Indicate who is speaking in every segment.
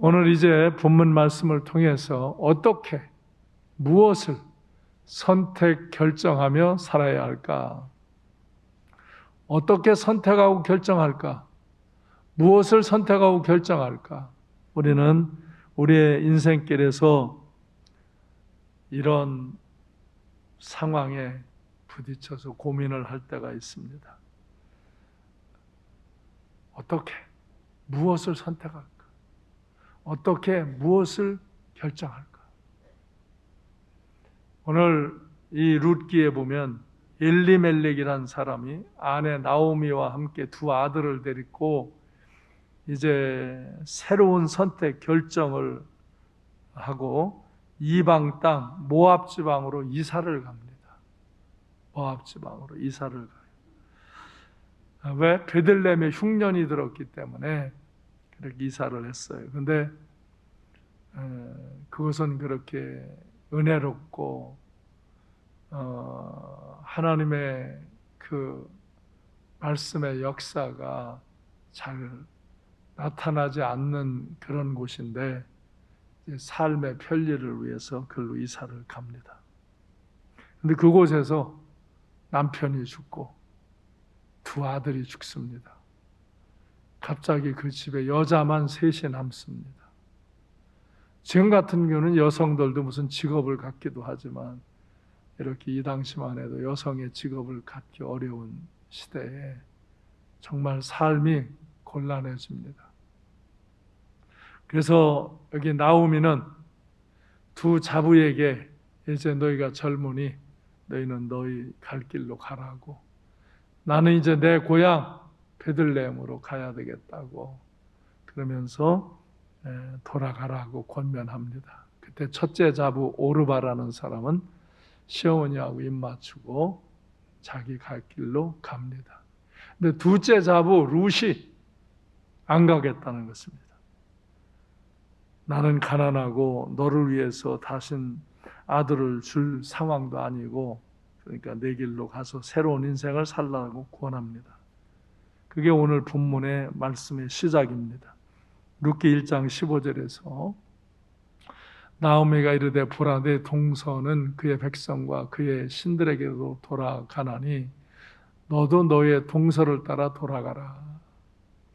Speaker 1: 오늘 이제 본문 말씀을 통해서 어떻게, 무엇을 선택, 결정하며 살아야 할까? 어떻게 선택하고 결정할까? 무엇을 선택하고 결정할까? 우리는 우리의 인생길에서 이런 상황에 부딪혀서 고민을 할 때가 있습니다. 어떻게, 무엇을 선택할까? 어떻게, 무엇을 결정할까? 오늘 이 룻기에 보면 엘리멜렉이라는 사람이 아내 나오미와 함께 두 아들을 데리고 이제 새로운 선택, 결정을 하고 이방 땅 모압 지방으로 이사를 갑니다. 모압 지방으로 이사를 가요. 왜? 베들레헴에 흉년이 들었기 때문에 그렇게 이사를 했어요. 근데 그것은 그렇게 은혜롭고 하나님의 그 말씀의 역사가 잘 나타나지 않는 그런 곳인데 삶의 편리를 위해서 그걸로 이사를 갑니다. 근데 그곳에서 남편이 죽고 두 아들이 죽습니다. 갑자기 그 집에 여자만 셋이 남습니다. 지금 같은 경우는 여성들도 무슨 직업을 갖기도 하지만 이렇게 이 당시만 해도 여성의 직업을 갖기 어려운 시대에 정말 삶이 곤란해집니다. 그래서 여기 나오미는 두 자부에게 이제 너희가 젊으니 너희는 너희 갈 길로 가라고, 나는 이제 내 고향 베들레헴으로 가야 되겠다고 그러면서 돌아가라고 권면합니다. 그때 첫째 자부 오르바라는 사람은 시어머니하고 입 맞추고 자기 갈 길로 갑니다. 근데 둘째 자부 룻이 안 가겠다는 것입니다. 나는 가난하고 너를 위해서 다신 아들을 줄 상황도 아니고, 그러니까 내 길로 가서 새로운 인생을 살라고 권합니다. 그게 오늘 본문의 말씀의 시작입니다. 룻기 1장 15절에서 나오미가 이르되 보라, 내 동서는 그의 백성과 그의 신들에게로 돌아가나니 너도 너의 동서를 따라 돌아가라,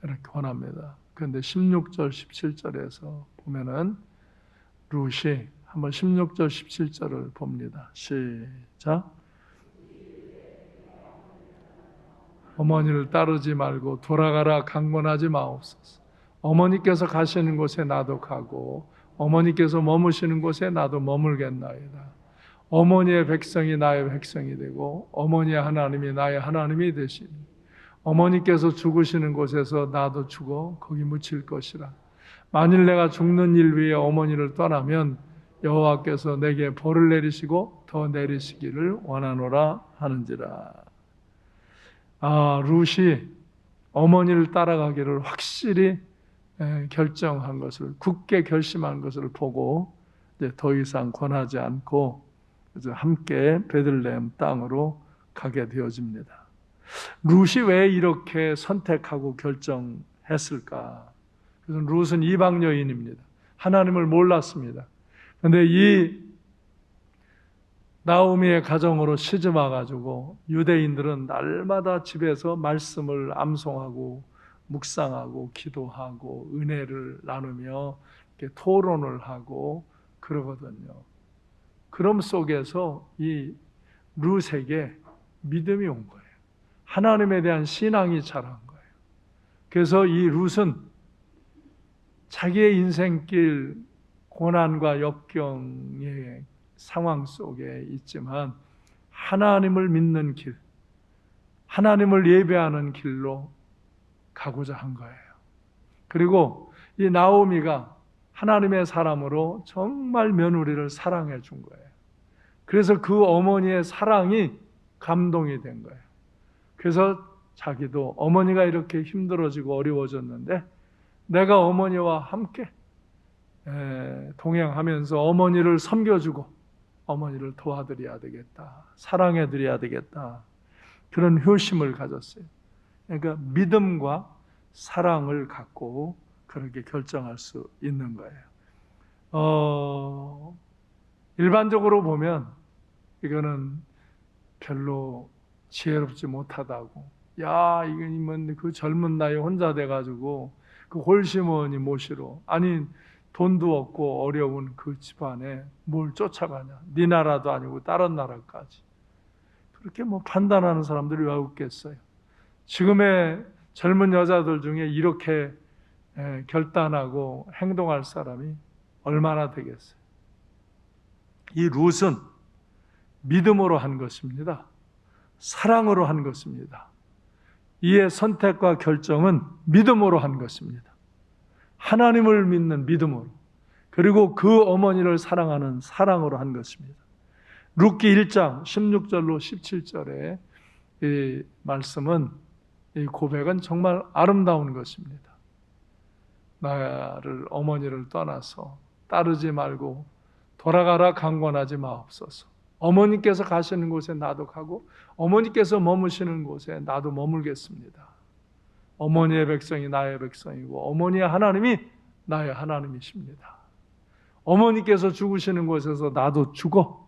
Speaker 1: 이렇게 권합니다. 그런데 16절 17절에서 보면은 룻이 한번 16절 17절을 봅니다. 시작. 어머니를 따르지 말고 돌아가라 강권하지 마옵소서. 어머니께서 가시는 곳에 나도 가고 어머니께서 머무시는 곳에 나도 머물겠나이다. 어머니의 백성이 나의 백성이 되고 어머니의 하나님이 나의 하나님이 되시니 어머니께서 죽으시는 곳에서 나도 죽어 거기 묻힐 것이라. 만일 내가 죽는 일 위에 어머니를 떠나면 여호와께서 내게 벌을 내리시고 더 내리시기를 원하노라 하는지라. 룻이 어머니를 따라가기를 확실히 결정한 것을, 굳게 결심한 것을 보고 이제 더 이상 권하지 않고 이제 함께 베들레헴 땅으로 가게 되어집니다. 룻이 왜 이렇게 선택하고 결정했을까? 그래서 룻은 이방 여인입니다. 하나님을 몰랐습니다. 그런데 이 나오미의 가정으로 시집 와가지고 유대인들은 날마다 집에서 말씀을 암송하고 묵상하고 기도하고 은혜를 나누며 이렇게 토론을 하고 그러거든요. 그럼 속에서 이 룻에게 믿음이 온 거예요. 하나님에 대한 신앙이 자란 거예요. 그래서 이 룻은 자기의 인생길 고난과 역경의 상황 속에 있지만 하나님을 믿는 길, 하나님을 예배하는 길로 가고자 한 거예요. 그리고 이 나오미가 하나님의 사람으로 정말 며느리를 사랑해 준 거예요. 그래서 그 어머니의 사랑이 감동이 된 거예요. 그래서 자기도 어머니가 이렇게 힘들어지고 어려워졌는데 내가 어머니와 함께 동행하면서 어머니를 섬겨주고 어머니를 도와드려야 되겠다, 사랑해드려야 되겠다, 그런 효심을 가졌어요. 그러니까 믿음과 사랑을 갖고 그렇게 결정할 수 있는 거예요. 일반적으로 보면 이거는 별로 지혜롭지 못하다고, 야 이건 그 젊은 나이에 혼자 돼가지고 그 홀시머니 모시러, 아니 돈도 없고 어려운 그 집안에 뭘 쫓아가냐, 네 나라도 아니고 다른 나라까지, 그렇게 뭐 판단하는 사람들이 왜 없겠어요. 지금의 젊은 여자들 중에 이렇게 결단하고 행동할 사람이 얼마나 되겠어요. 이 룻은 믿음으로 한 것입니다. 사랑으로 한 것입니다. 이의 선택과 결정은 믿음으로 한 것입니다. 하나님을 믿는 믿음으로, 그리고 그 어머니를 사랑하는 사랑으로 한 것입니다. 룻기 1장 16절로 17절의 이 말씀은, 이 고백은 정말 아름다운 것입니다. 나를, 어머니를 떠나서 따르지 말고 돌아가라 강권하지 마옵소서. 어머니께서 가시는 곳에 나도 가고 어머니께서 머무시는 곳에 나도 머물겠습니다. 어머니의 백성이 나의 백성이고 어머니의 하나님이 나의 하나님이십니다. 어머니께서 죽으시는 곳에서 나도 죽어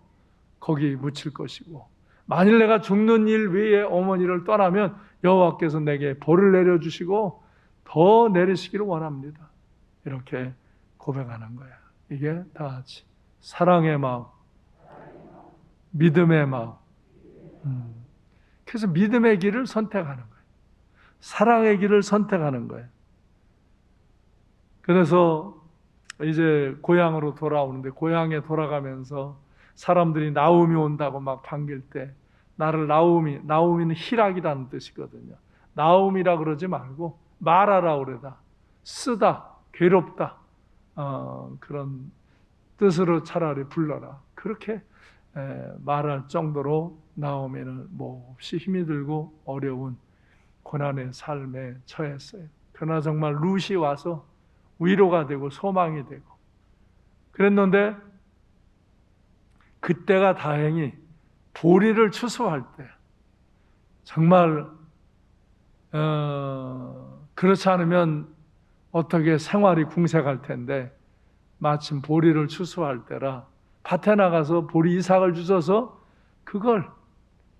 Speaker 1: 거기 묻힐 것이고, 만일 내가 죽는 일 외에 어머니를 떠나면 여호와께서 내게 벌을 내려주시고 더 내리시기를 원합니다. 이렇게 고백하는 거야. 이게 다 같이 사랑의 마음, 믿음의 마음. 그래서 믿음의 길을 선택하는 거예요. 사랑의 길을 선택하는 거예요. 그래서 이제 고향으로 돌아오는데, 고향에 돌아가면서 사람들이 나오미 온다고 막 반길 때, 나를 나오미는 희락이라는 뜻이거든요. 나오미라 그러지 말고 마라라 그러다, 쓰다, 괴롭다, 그런 뜻으로 차라리 불러라. 그렇게 말할 정도로 나오미는 몹시 힘이 들고 어려운 고난의 삶에 처했어요. 그러나 정말 룻이 와서 위로가 되고 소망이 되고 그랬는데, 그때가 다행히 보리를 추수할 때, 정말 그렇지 않으면 어떻게 생활이 궁색할 텐데, 마침 보리를 추수할 때라 밭에 나가서 보리 이삭을 주셔서 그걸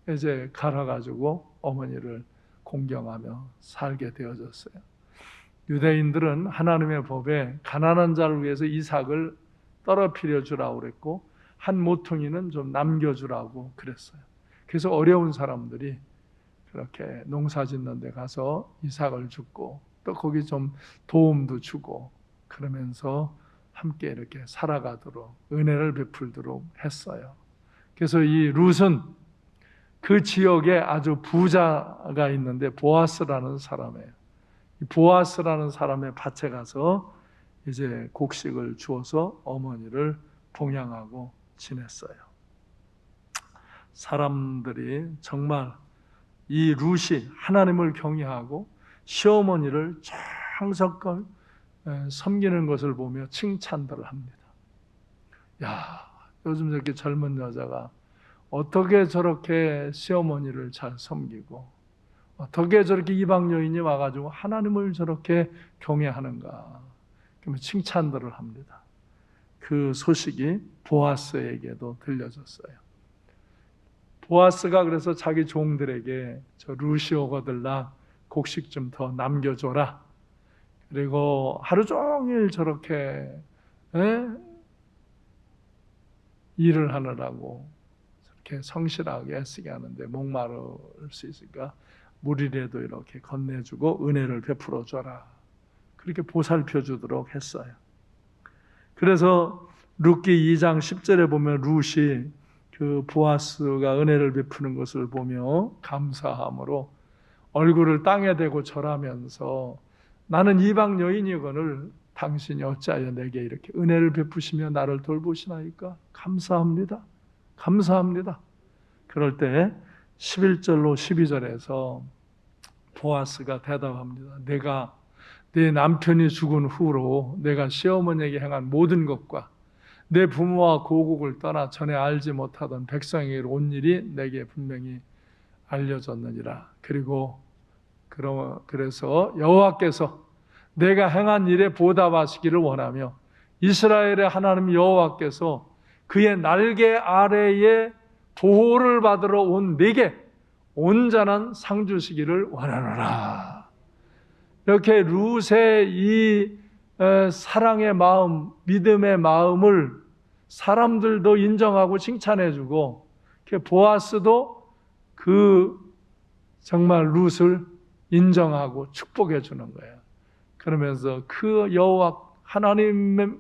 Speaker 1: 이제 갈아가지고 어머니를 공경하며 살게 되어졌어요. 유대인들은 하나님의 법에 가난한 자를 위해서 이삭을 떨어뜨려 주라고 그랬고, 한 모퉁이는 좀 남겨주라고 그랬어요. 그래서 어려운 사람들이 그렇게 농사 짓는 데 가서 이삭을 줍고, 또 거기 좀 도움도 주고, 그러면서 함께 이렇게 살아가도록, 은혜를 베풀도록 했어요. 그래서 이 룻은 그 지역에 아주 부자가 있는데, 보아스라는 사람이에요. 이 보아스라는 사람의 밭에 가서 이제 곡식을 주어서 어머니를 봉양하고 지냈어요. 사람들이 정말 이 룻이 하나님을 경외하고 시어머니를 정성껏 섬기는 것을 보며 칭찬들을 합니다. 야, 요즘 저렇게 젊은 여자가 어떻게 저렇게 시어머니를 잘 섬기고, 어떻게 저렇게 이방 여인이 와가지고 하나님을 저렇게 경외하는가, 그러면 칭찬들을 합니다. 그 소식이 보아스에게도 들려졌어요. 보아스가 그래서 자기 종들에게, 저 룻이 오거들라 곡식 좀 더 남겨줘라. 그리고 하루 종일 저렇게 일을 하느라고 저렇게 성실하게 애쓰게 하는데 목마를 수 있으니까 물이라도 이렇게 건네주고 은혜를 베풀어 줘라. 그렇게 보살펴 주도록 했어요. 그래서 룻기 2장 10절에 보면 룻이 그 보아스가 은혜를 베푸는 것을 보며 감사함으로 얼굴을 땅에 대고 절하면서, 나는 이방 여인이거늘 당신이 어찌하여 내게 이렇게 은혜를 베푸시며 나를 돌보시나이까? 감사합니다. 감사합니다. 그럴 때 11절로 12절에서 보아스가 대답합니다. 내가 내 남편이 죽은 후로 내가 시어머니에게 행한 모든 것과 내 부모와 고국을 떠나 전에 알지 못하던 백성에게 온 일이 내게 분명히 알려졌느니라. 그래서 여호와께서 내가 행한 일에 보답하시기를 원하며 이스라엘의 하나님 여호와께서 그의 날개 아래에 보호를 받으러 온 내게 온전한 상 주시기를 원하노라. 이렇게 룻의 이 사랑의 마음, 믿음의 마음을 사람들도 인정하고 칭찬해주고, 보아스도 그 정말 룻을 인정하고 축복해 주는 거예요. 그러면서 그 여호와 하나님의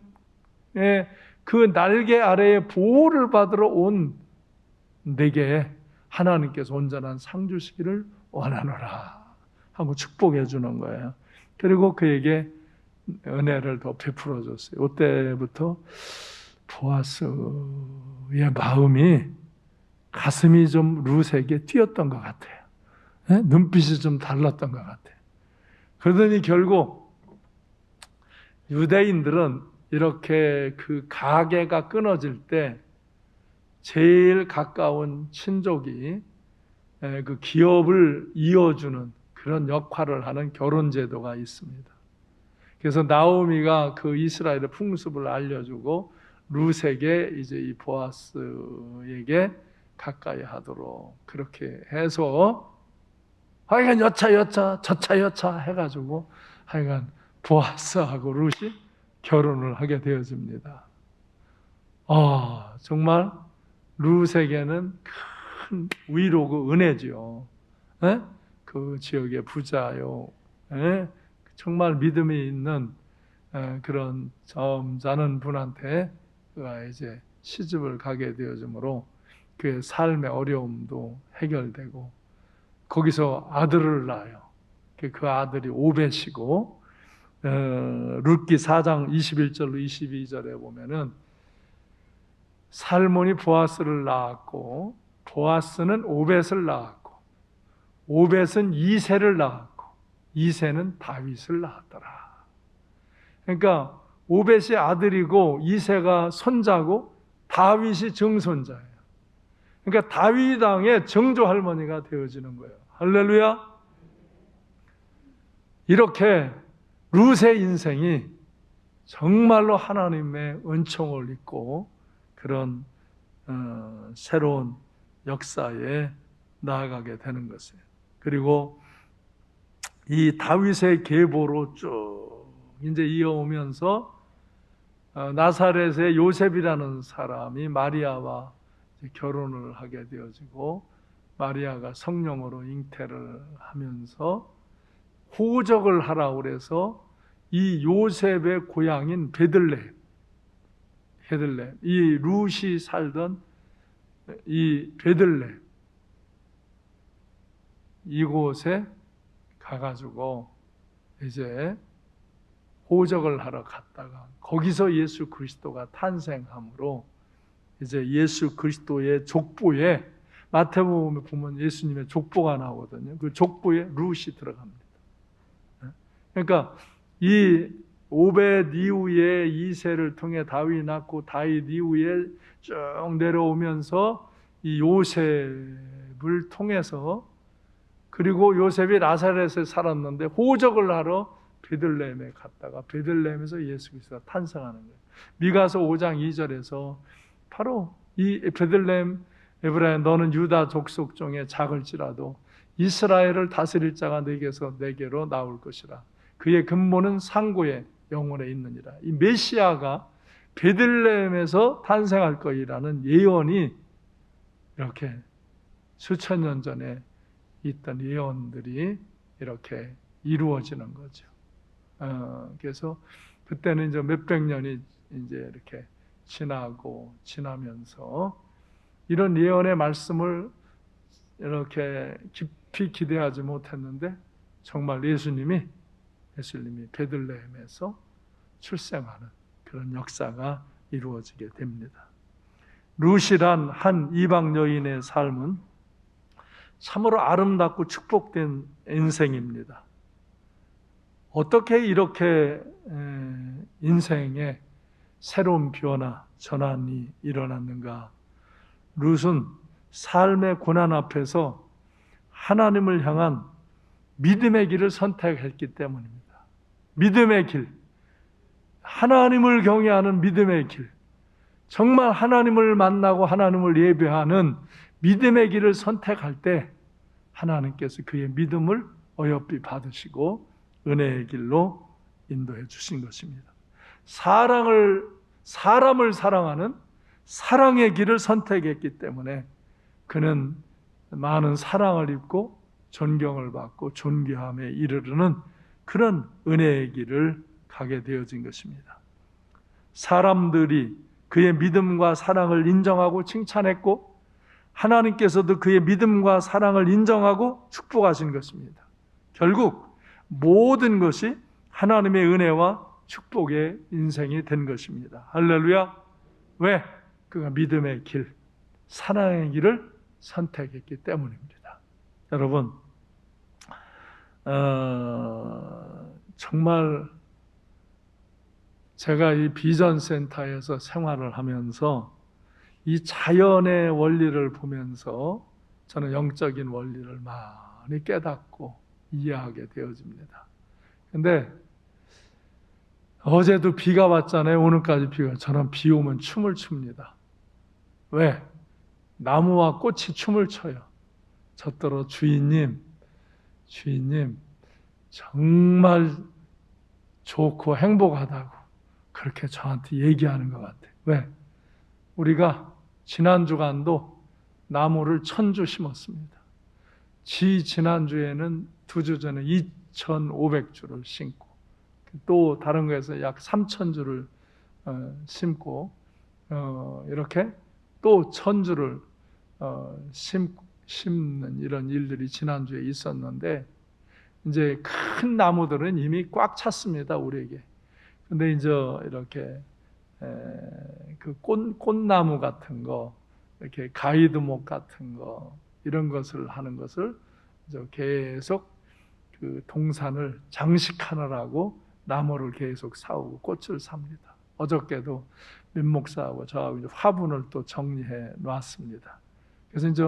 Speaker 1: 그 날개 아래에 보호를 받으러 온 내게 하나님께서 온전한 상 주시기를 원하노라 하고 축복해 주는 거예요. 그리고 그에게 은혜를 더 베풀어 줬어요. 그때부터 보아스의 마음이, 가슴이 좀 룻에게 뛰었던 것 같아요. 눈빛이 좀 달랐던 것 같아요. 그러더니 결국 유대인들은 이렇게 그 가계가 끊어질 때 제일 가까운 친족이 그 기업을 이어주는 그런 역할을 하는 결혼 제도가 있습니다. 그래서 나오미가 그 이스라엘의 풍습을 알려주고 룻에게 이제 이 보아스에게 가까이 하도록 그렇게 해서 하여간 여차 저차 해가지고 하여간 보아스하고 룻이 결혼을 하게 되어집니다. 정말 룻에게는 큰 위로고 은혜죠. 그 지역의 부자요, 정말 믿음이 있는 그런 점잖은 분한테 그가 이제 시집을 가게 되어지므로 그의 삶의 어려움도 해결되고, 거기서 아들을 낳아요. 그 아들이 오벳이고, 룻기 4장 21절로 22절에 보면은 살몬이 보아스를 낳았고, 보아스는 오벳을 낳았고, 오벳은 이새를 낳았고, 이새는 다윗을 낳았더라. 그러니까 오벳이 아들이고 이새가 손자고 다윗이 증손자예요. 그러니까 다윗 왕의 정조 할머니가 되어지는 거예요. 할렐루야. 이렇게 룻의 인생이 정말로 하나님의 은총을 입고 그런 새로운 역사에 나아가게 되는 것이에요. 그리고 이 다윗의 계보로 쭉 이제 이어오면서 나사렛의 요셉이라는 사람이 마리아와 결혼을 하게 되어지고, 마리아가 성령으로 잉태를 하면서 호적을 하라고 그래서 이 요셉의 고향인 베들레헴, 이 룻이 살던 이 베들레헴, 이곳에 가가지고 이제 호적을 하러 갔다가 거기서 예수 그리스도가 탄생함으로 이제 예수 그리스도의 족보에, 마태복음에 보면 예수님의 족보가 나오거든요. 그 족보에 룻이 들어갑니다. 그러니까 이 오벳 이후에 이새를 통해 다윗이 낳고, 다윗 이후에 쭉 내려오면서 이 요셉을 통해서, 그리고 요셉이 나사렛에 살았는데 호적을 하러 베들레헴에 갔다가 베들레헴에서 예수 그리스도가 탄생하는 거예요. 미가서 5장 2절에서 바로 이 베들레헴 에브라임, 너는 유다 족속 중에 작을지라도 이스라엘을 다스릴 자가 내게로 나올 것이라. 그의 근본은 상고의 영혼에 있느니라. 이 메시아가 베들레헴에서 탄생할 것이라는 예언이 이렇게 수천 년 전에 있던 예언들이 이렇게 이루어지는 거죠. 그래서 그때는 이제 몇백 년이 이제 이렇게 지나면서 이런 예언의 말씀을 이렇게 깊이 기대하지 못했는데 정말 예수님이 베들레헴에서 출생하는 그런 역사가 이루어지게 됩니다. 룻이란 한 이방 여인의 삶은 참으로 아름답고 축복된 인생입니다. 어떻게 이렇게 인생에 새로운 변화, 전환이 일어났는가? 룻은 삶의 고난 앞에서 하나님을 향한 믿음의 길을 선택했기 때문입니다. 믿음의 길, 하나님을 경외하는 믿음의 길, 정말 하나님을 만나고 하나님을 예배하는 믿음의 길을 선택할 때 하나님께서 그의 믿음을 어여삐 받으시고 은혜의 길로 인도해 주신 것입니다. 사람을 사랑하는 사랑의 길을 선택했기 때문에 그는 많은 사랑을 입고 존경을 받고 존귀함에 이르르는 그런 은혜의 길을 가게 되어진 것입니다. 사람들이 그의 믿음과 사랑을 인정하고 칭찬했고 하나님께서도 그의 믿음과 사랑을 인정하고 축복하신 것입니다. 결국 모든 것이 하나님의 은혜와 축복의 인생이 된 것입니다. 할렐루야! 왜? 그가 믿음의 길, 사랑의 길을 선택했기 때문입니다. 여러분, 정말 제가 이 비전센터에서 생활을 하면서 이 자연의 원리를 보면서 저는 영적인 원리를 많이 깨닫고 이해하게 되어집니다. 근데 어제도 비가 왔잖아요. 오늘까지 비가. 저는 비 오면 춤을 춥니다. 왜? 나무와 꽃이 춤을 춰요. 저더러 주인님 정말 좋고 행복하다고 그렇게 저한테 얘기하는 것 같아요. 왜? 우리가 지난 주간도 나무를 1000주 심었습니다. 지난주에는 2주 전에 2500주를 심고 또 다른 거에서 약 3000주를 심고 이렇게 또 1000주를 심는 이런 일들이 지난주에 있었는데 이제 큰 나무들은 이미 꽉 찼습니다, 우리에게. 근데 이제 이렇게 그 꽃나무 같은 거, 이렇게 가이드목 같은 거, 이런 것을 하는 것을 이제 계속 그 동산을 장식하느라고 나무를 계속 사오고 꽃을 삽니다. 어저께도 민 목사하고 저하고 이제 화분을 또 정리해 놨습니다. 그래서 이제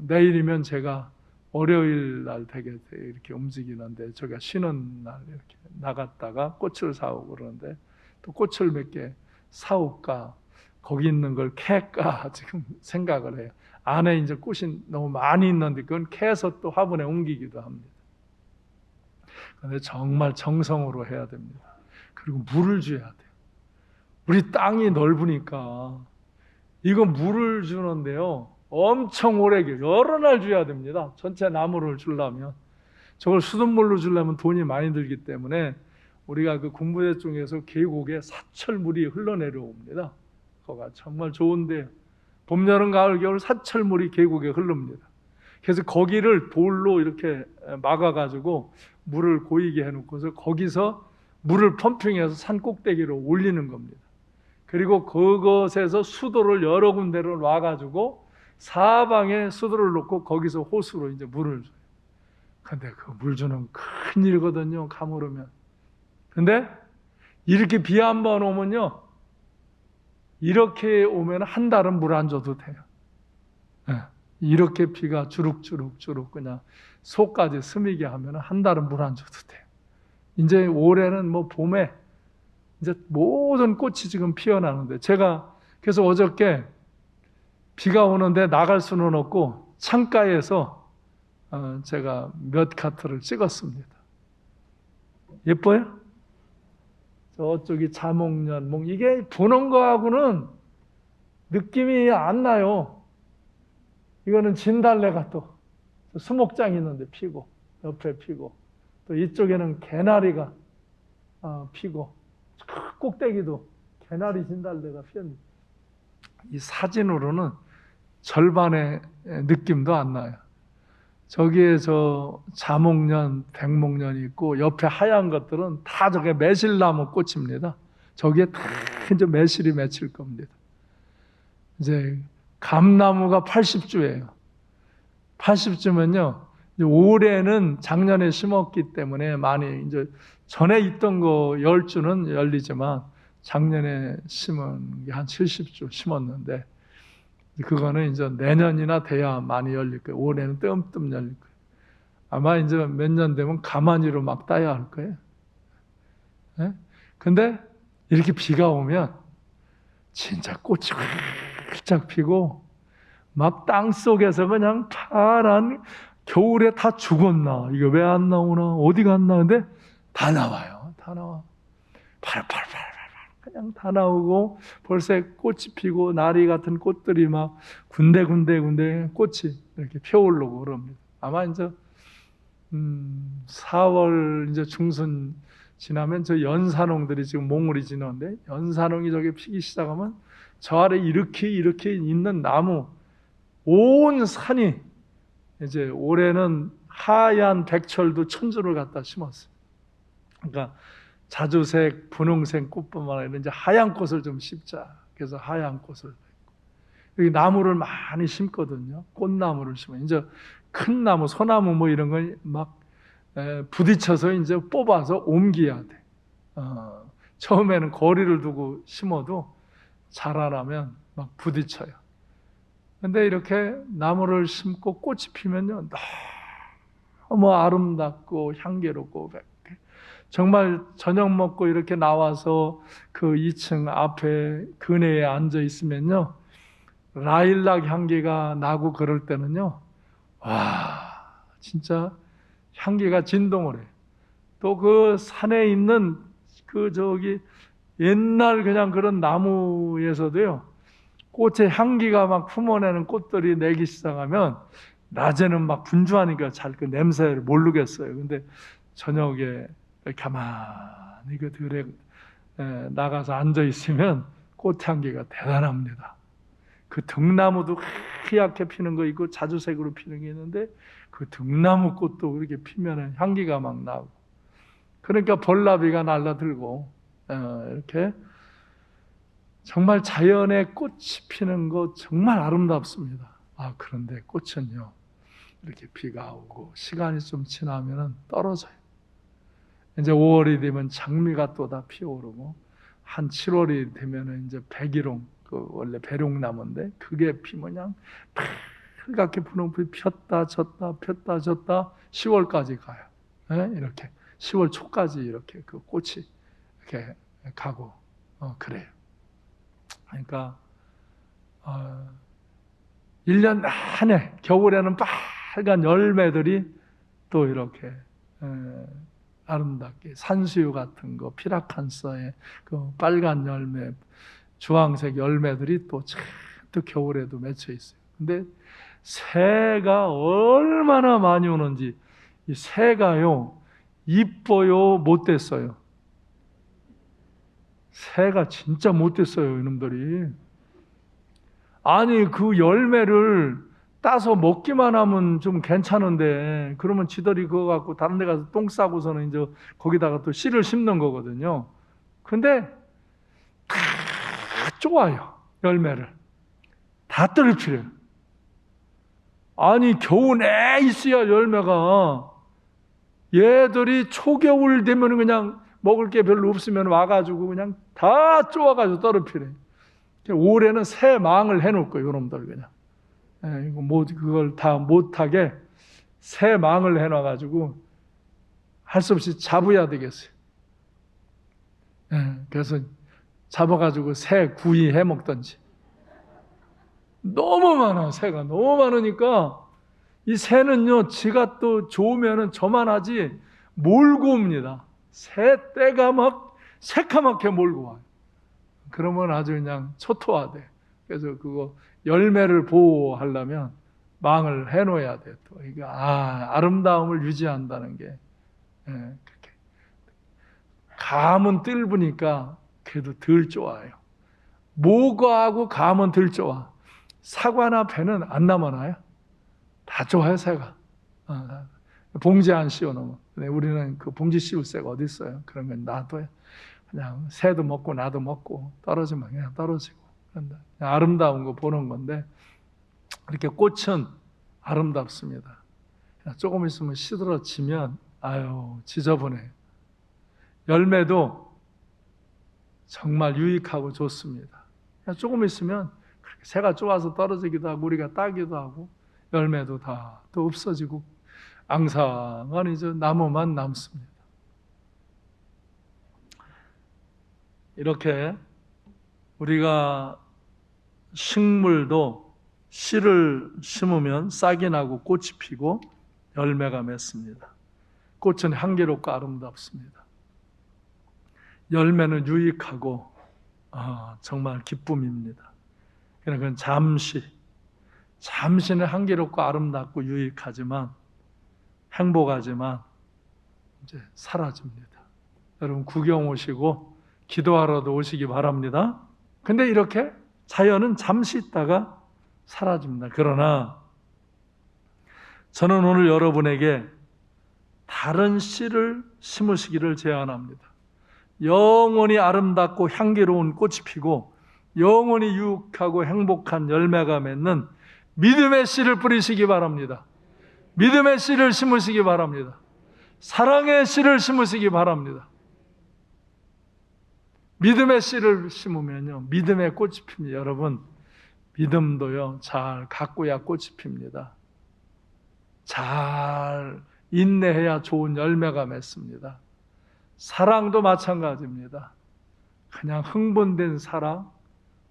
Speaker 1: 내일이면 제가 월요일 날 되게 이렇게 움직이는데 제가 쉬는 날 이렇게 나갔다가 꽃을 사오고 그러는데 또 꽃을 몇 개 사올까 거기 있는 걸 캘까 지금 생각을 해요. 안에 이제 꽃이 너무 많이 있는데 그건 캐서 또 화분에 옮기기도 합니다. 그런데 정말 정성으로 해야 됩니다. 그리고 물을 줘야 돼요. 우리 땅이 넓으니까 이거 물을 주는데요. 엄청 오래 여러 날 줘야 됩니다. 전체 나무를 주려면 저걸 수돗물로 주려면 돈이 많이 들기 때문에 우리가 그 군부대 쪽에서 계곡에 사철물이 흘러내려옵니다. 거가 정말 좋은데 봄, 여름, 가을, 겨울 사철물이 계곡에 흐릅니다. 그래서 거기를 돌로 이렇게 막아가지고 물을 고이게 해놓고서 거기서 물을 펌핑해서 산 꼭대기로 올리는 겁니다. 그리고 그것에서 수도를 여러 군데로 놔가지고 사방에 수도를 놓고 거기서 호수로 이제 물을 줘요. 근데 그 물 주는 큰 일이거든요, 가물으면. 근데 이렇게 비 한 번 오면요, 이렇게 오면 한 달은 물 안 줘도 돼요. 이렇게 비가 주룩주룩 그냥 속까지 스미게 하면 한 달은 물 안 줘도 돼요. 이제 올해는 뭐 봄에 이제 모든 꽃이 지금 피어나는데 제가 그래서 어저께 비가 오는데 나갈 수는 없고 창가에서 제가 몇 카트를 찍었습니다. 예뻐요? 저쪽이 자목련, 이게 부는 거하고는 느낌이 안 나요. 이거는 진달래가 또 수목장이 있는데 피고 옆에 피고 또 이쪽에는 개나리가 피고 꼭대기도 개나리 진달래가 피었는데 이 사진으로는 절반의 느낌도 안 나요. 저기에 저 자목련, 백목련이 있고 옆에 하얀 것들은 다 저게 매실나무 꽃입니다. 저기에 다 이제 매실이 맺힐 겁니다. 이제 감나무가 80주예요. 80주면요. 올해는 작년에 심었기 때문에 많이 이제 전에 있던 거 10주는 열리지만 작년에 심은 게 한 70주 심었는데 그거는 이제 내년이나 돼야 많이 열릴 거예요. 올해는 뜸뜸 열릴 거예요. 아마 이제 몇 년 되면 가마니로 막 따야 할 거예요. 예? 근데 이렇게 비가 오면 진짜 꽃이 활짝 피고 막 땅속에서 그냥 파란, 겨울에 다 죽었나? 이거 왜 안 나오나? 어디 갔나? 근데 다 나와요. 다 나와. 팔팔팔팔 그냥 다 나오고 벌써 꽃이 피고 나리 같은 꽃들이 막 군데군데 꽃이 이렇게 펴오르고 그럽니다. 아마 이제 4월 이제 중순 지나면 저 연산홍들이 지금 몽울이 지는데 연산홍이 저기 피기 시작하면 저 아래 이렇게 있는 나무 온 산이 이제 올해는 하얀 백철도 천주를 갖다 심었어요. 그러니까 자주색, 분홍색 꽃뿐만 아니라 이제 하얀 꽃을 좀 심자. 그래서 하얀 꽃을 여기 나무를 많이 심거든요. 꽃나무를 심어. 이제 큰 나무, 소나무 뭐 이런 걸 막 부딪혀서 이제 뽑아서 옮겨야 돼. 처음에는 거리를 두고 심어도 자라나면 막 부딪혀요. 근데 이렇게 나무를 심고 꽃이 피면요, 너무 아름답고 향기롭고 정말 저녁 먹고 이렇게 나와서 그 2층 앞에 그네에 앉아 있으면요, 라일락 향기가 나고 그럴 때는요, 와, 진짜 향기가 진동을 해요. 또 그 산에 있는 그 저기 옛날 그냥 그런 나무에서도요, 꽃의 향기가 막 품어내는 꽃들이 내기 시작하면 낮에는 막 분주하니까 잘 그 냄새를 모르겠어요. 근데 저녁에 가만히 그 들에 나가서 앉아 있으면 꽃향기가 대단합니다. 그 등나무도 하얗게 피는 거 있고 자주색으로 피는 게 있는데 그 등나무 꽃도 그렇게 피면 향기가 막 나고, 그러니까 벌나비가 날라들고 이렇게 정말 자연의 꽃이 피는 거 정말 아름답습니다. 그런데 꽃은요, 이렇게 비가 오고 시간이 좀 지나면 떨어져요. 이제 5월이 되면 장미가 또 다 피어오르고, 한 7월이 되면 이제 백일홍, 그 원래 배룡나무인데 그게 피면 그냥 빨갛게 분홍빛 폈다 졌다 10월까지 가요. 이렇게 10월 초까지 이렇게 그 꽃이 이렇게 가고 그래요. 그러니까 1년 내내 겨울에는 빨간 열매들이 또 이렇게 아름답게 산수유 같은 거, 피라칸스의 그 빨간 열매, 주황색 열매들이 또 겨울에도 맺혀 있어요. 근데 새가 얼마나 많이 오는지, 이 새가요, 이뻐요, 못됐어요? 새가 진짜 못됐어요, 이놈들이. 아니, 그 열매를 따서 먹기만 하면 좀 괜찮은데, 그러면 지들이 그거 갖고 다른 데 가서 똥 싸고서는 이제 거기다가 또 씨를 심는 거거든요. 근데 다 쪼아요, 열매를. 다 떨어뜨려요. 아니, 겨우 내 있어야 열매가, 얘들이 초겨울 되면 그냥 먹을 게 별로 없으면 와가지고 그냥 다 쪼아가지고 떨어뜨려요. 올해는 새 망을 해놓을 거예요, 이놈들 그냥. 이거 그걸 다 못하게 새 망을 해놔가지고 할 수 없이 잡아야 되겠어요. 그래서 잡아가지고 새 구이 해 먹던지. 너무 많아, 새가. 너무 많으니까 이 새는요, 지가 또 좋으면은 저만하지 몰고 옵니다. 새 떼가 막 새카맣게 몰고 와요. 그러면 아주 그냥 초토화돼. 그래서 그거 열매를 보호하려면 망을 해놓아야 돼. 또 이게 아름다움을 유지한다는 게 그렇게. 감은 뜰부니까 그래도 덜 좋아요. 모과하고 감은 덜 좋아. 사과나 배는 안 남아나요? 다 좋아요, 새가. 봉지 안 씌워놓으면. 근데 우리는 그 봉지 씌울 새가 어디 있어요? 그런 건 놔둬요. 그냥 새도 먹고 나도 먹고 떨어지면 그냥 떨어지고. 그냥 아름다운 거 보는 건데, 이렇게 꽃은 아름답습니다. 조금 있으면 시들어지면 지저분해요. 열매도 정말 유익하고 좋습니다. 조금 있으면 새가 쪼아서 떨어지기도 하고 우리가 따기도 하고 열매도 다 또 없어지고 앙상한 이제 나무만 남습니다. 이렇게 우리가 식물도 씨를 심으면 싹이 나고 꽃이 피고 열매가 맺습니다. 꽃은 향기롭고 아름답습니다. 열매는 유익하고 정말 기쁨입니다. 그건 잠시는 향기롭고 아름답고 유익하지만 행복하지만 이제 사라집니다. 여러분 구경 오시고 기도하러도 오시기 바랍니다. 근데 이렇게 자연은 잠시 있다가 사라집니다. 그러나 저는 오늘 여러분에게 다른 씨를 심으시기를 제안합니다. 영원히 아름답고 향기로운 꽃이 피고 영원히 유익하고 행복한 열매가 맺는 믿음의 씨를 뿌리시기 바랍니다. 믿음의 씨를 심으시기 바랍니다. 사랑의 씨를 심으시기 바랍니다. 믿음의 씨를 심으면요, 믿음의 꽃이 핍니다. 여러분, 믿음도요, 잘 가꾸야 꽃이 핍니다. 잘 인내해야 좋은 열매가 맺습니다. 사랑도 마찬가지입니다. 그냥 흥분된 사랑,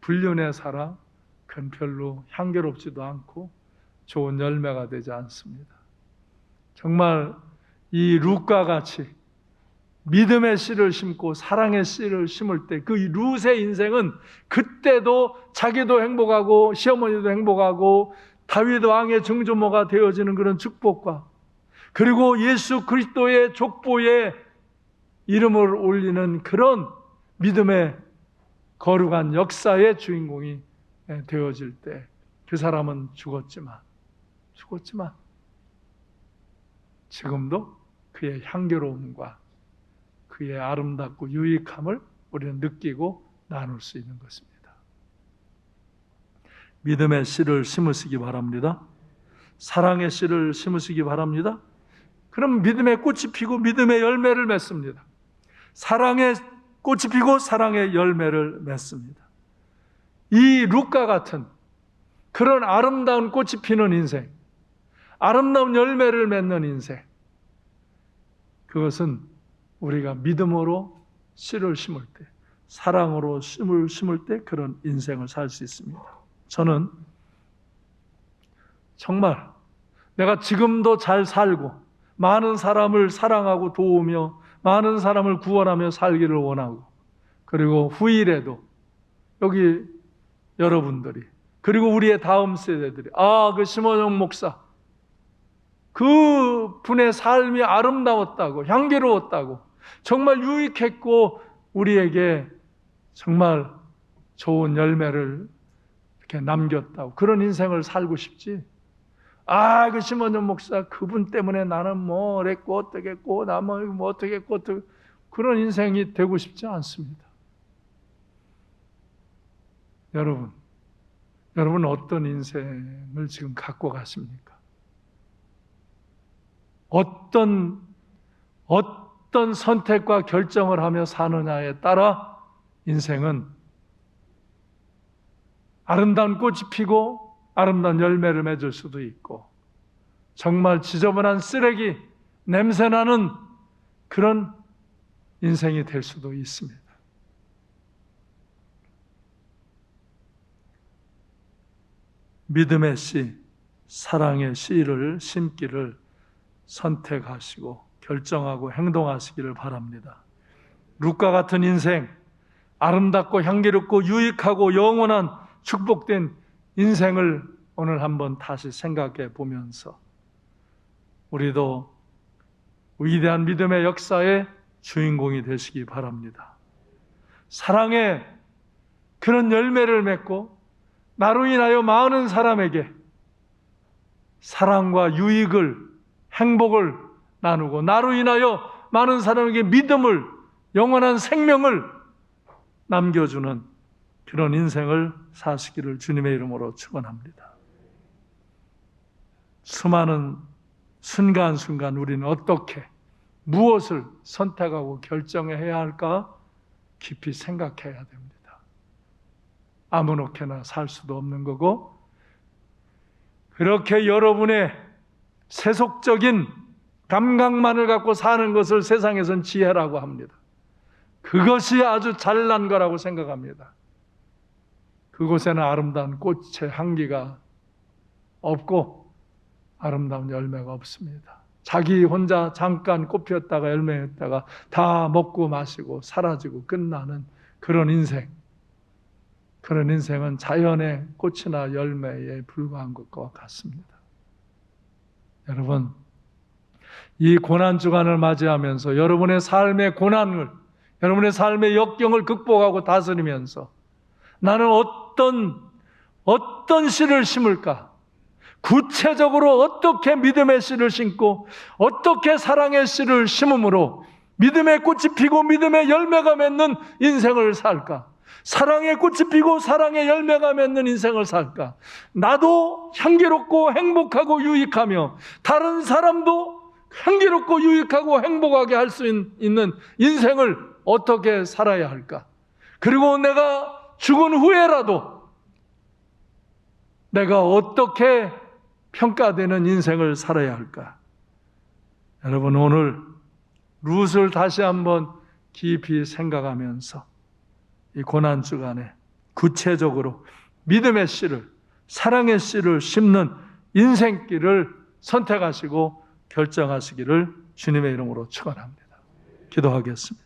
Speaker 1: 불륜의 사랑, 그건 별로 향기롭지도 않고 좋은 열매가 되지 않습니다. 정말 이 룻과 같이 믿음의 씨를 심고 사랑의 씨를 심을 때 그 룻의 인생은 그때도 자기도 행복하고 시어머니도 행복하고 다윗 왕의 증조모가 되어지는 그런 축복과 그리고 예수 그리스도의 족보에 이름을 올리는 그런 믿음의 거룩한 역사의 주인공이 되어질 때 그 사람은 죽었지만 지금도 그의 향기로움과 그의 아름답고 유익함을 우리는 느끼고 나눌 수 있는 것입니다. 믿음의 씨를 심으시기 바랍니다. 사랑의 씨를 심으시기 바랍니다. 그럼 믿음의 꽃이 피고 믿음의 열매를 맺습니다. 사랑의 꽃이 피고 사랑의 열매를 맺습니다. 이 룻과 같은 그런 아름다운 꽃이 피는 인생, 아름다운 열매를 맺는 인생, 그것은 우리가 믿음으로 씨를 심을 때, 사랑으로 씨를 심을 때 그런 인생을 살 수 있습니다. 저는 정말 내가 지금도 잘 살고 많은 사람을 사랑하고 도우며 많은 사람을 구원하며 살기를 원하고, 그리고 후일에도 여기 여러분들이 그리고 우리의 다음 세대들이 그 심원영 목사 그 분의 삶이 아름다웠다고, 향기로웠다고, 정말 유익했고 우리에게 정말 좋은 열매를 이렇게 남겼다고, 그런 인생을 살고 싶지. 그 심원영 목사 그분 때문에 나는 뭐 그랬고 어떻게 했고 나는 뭐 어떻게 했고 그런 인생이 되고 싶지 않습니다. 여러분 어떤 인생을 지금 갖고 가십니까? 어떤 선택과 결정을 하며 사느냐에 따라 인생은 아름다운 꽃이 피고 아름다운 열매를 맺을 수도 있고, 정말 지저분한 쓰레기, 냄새나는 그런 인생이 될 수도 있습니다. 믿음의 씨, 사랑의 씨를 심기를 선택하시고 결정하고 행동하시기를 바랍니다. 룻과 같은 인생, 아름답고 향기롭고 유익하고 영원한 축복된 인생을 오늘 한번 다시 생각해 보면서 우리도 위대한 믿음의 역사의 주인공이 되시기 바랍니다. 사랑의 그런 열매를 맺고 나로 인하여 많은 사람에게 사랑과 유익을, 행복을 나누고 나로 인하여 많은 사람에게 믿음을, 영원한 생명을 남겨주는 그런 인생을 사시기를 주님의 이름으로 축원합니다. 수많은 순간순간 우리는 어떻게, 무엇을 선택하고 결정해야 할까 깊이 생각해야 됩니다. 아무렇게나 살 수도 없는 거고, 그렇게 여러분의 세속적인 감각만을 갖고 사는 것을 세상에선 지혜라고 합니다. 그것이 아주 잘난 거라고 생각합니다. 그곳에는 아름다운 꽃의 향기가 없고 아름다운 열매가 없습니다. 자기 혼자 잠깐 꽃 피웠다가 열매였다가 다 먹고 마시고 사라지고 끝나는 그런 인생. 그런 인생은 자연의 꽃이나 열매에 불과한 것과 같습니다. 여러분, 이 고난주간을 맞이하면서 여러분의 삶의 고난을, 여러분의 삶의 역경을 극복하고 다스리면서 나는 어떤 씨를 심을까? 구체적으로 어떻게 믿음의 씨를 심고 어떻게 사랑의 씨를 심음으로 믿음의 꽃이 피고 믿음의 열매가 맺는 인생을 살까? 사랑의 꽃이 피고 사랑의 열매가 맺는 인생을 살까? 나도 향기롭고 행복하고 유익하며 다른 사람도 향기롭고 유익하고 행복하게 할 수 있는 인생을 어떻게 살아야 할까? 그리고 내가 죽은 후에라도 내가 어떻게 평가되는 인생을 살아야 할까? 여러분, 오늘 룻을 다시 한번 깊이 생각하면서 이 고난주간에 구체적으로 믿음의 씨를, 사랑의 씨를 심는 인생길을 선택하시고 결정하시기를 주님의 이름으로 축원합니다. 기도하겠습니다.